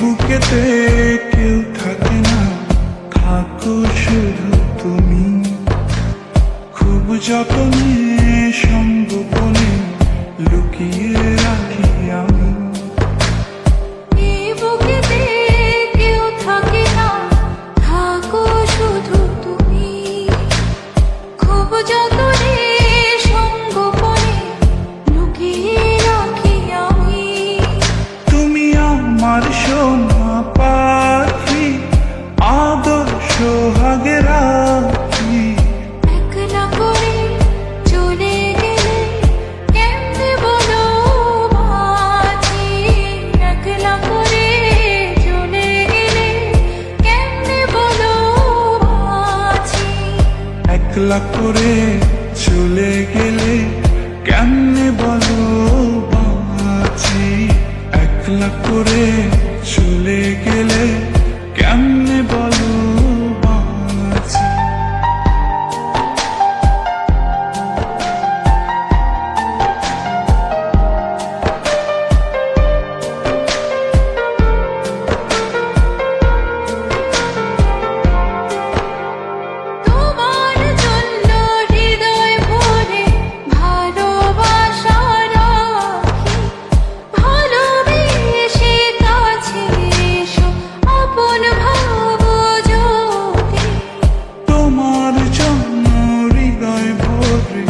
বুকেতে কেউ থাকে না, থাকো শুধু তুমি। খুব যতনে সংগোপনে লুকিয়ে রাখি আমি। এই বুকেতে কেউ থাকে না, থাকো শুধু তুমি। খুব যতনে সংগোপনে লুকিয়ে রাখি আমি। তুমি আমার সোনা পাখি, আদর সোহাগে রাখি। একলা করে চলে গেলে কেমনে বলো বাঁচি। একলা করে চলে গেলে কেমনে বলো বাঁচি। একলা করে চলে গেলে কেমনে বলো বাঁচি। একলা করে চলে গেলে কেমনে বলো বাঁচি। তোমার জন্য হৃদয় ভরে ভালোবাসা রাখি। ভালোবেসে কাছে এসো, আপন ভাবো যদি। তোমার জন্য হৃদয় ভরে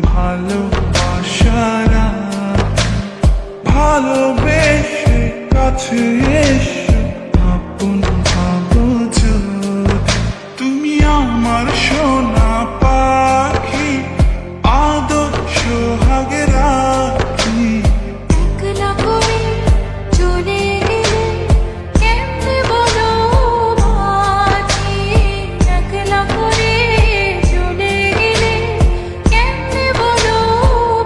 ভালোবাসা রাখি। ভালোবেসে কাছে এসো, আপন ভাবো যদি। তুমি আমার সোনা পাখি, আদর সোহাগে রাখি। একলা করে চলে গেলে কেমনে বলো বাঁচি। একলা করে চলে গেলে কেমনে বলো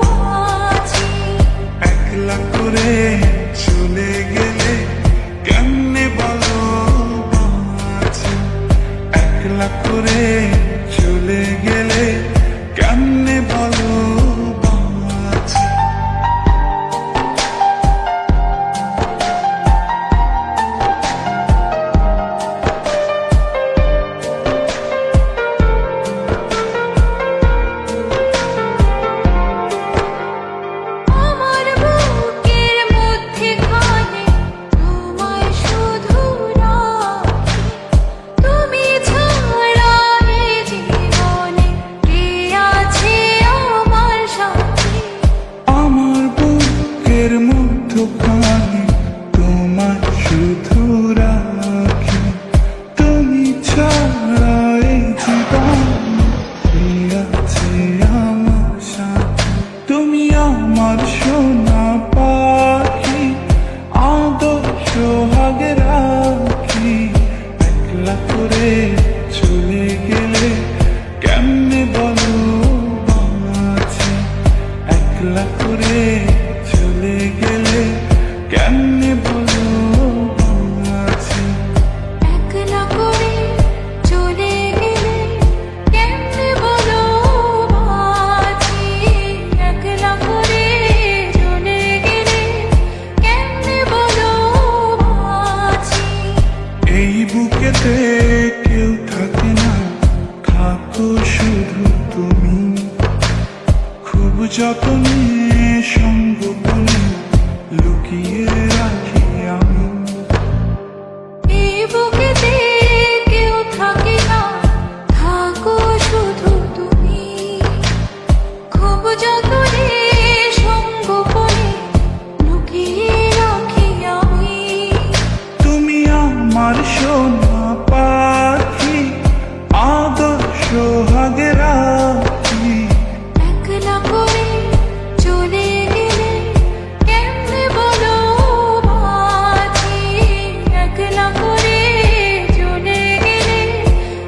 বাঁচি। একলা করে চলে গেলে কেমনে বলো বাঁচি। একলা করে চলে গেলে কেমনে বলো বাঁচি। আমার বুকের মধ্যেখানে তোমায় শুধু রাখি। তুমি ছাড়া এই জীবনে কে আছে আমার সাথী। আমার বুকের মধ্যখানে তোমায় শুধু রাখি। তুমি ছাড়া এই জীবনে কে আছে আমার সাথে। তুমি আমার সোনা পাখি, আদর সোহাগে রাখি। একলা করে চলে গেলে কেমনে বলো বাঁচি। একলা করে চলে গেলে কেমনে বলো বাঁচি। একলা করে চলে গেলে কেমনে বলো বাঁচি। একলা করে চলে গেলে কেমনে বলো বাঁচি। এই বুকেতে কেউ থাকে না, থাকো শুধু তুমি। খুব যতনে সংগোপনে লুকিয়ে রাখি আমি। এই বুকেতে কেউ থাকে না, থাকো শুধু তুমি। খুব যতনে সংগোপনে লুকিয়ে রাখি আমি। তুমি আমার সোনা পাখি, আদর সোহাগে রাখি। একলা করে চলে গেলে কেমনে বলো বাঁচি। একলা করে চলে গেলে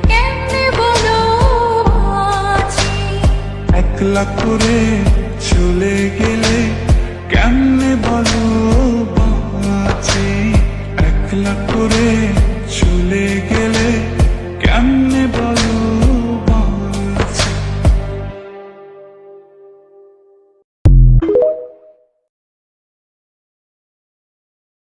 কেমনে বলো বাঁচি। একলা করে চলে গেলে কেমনে বলো বাঁচি। একলা করে চলে গেলে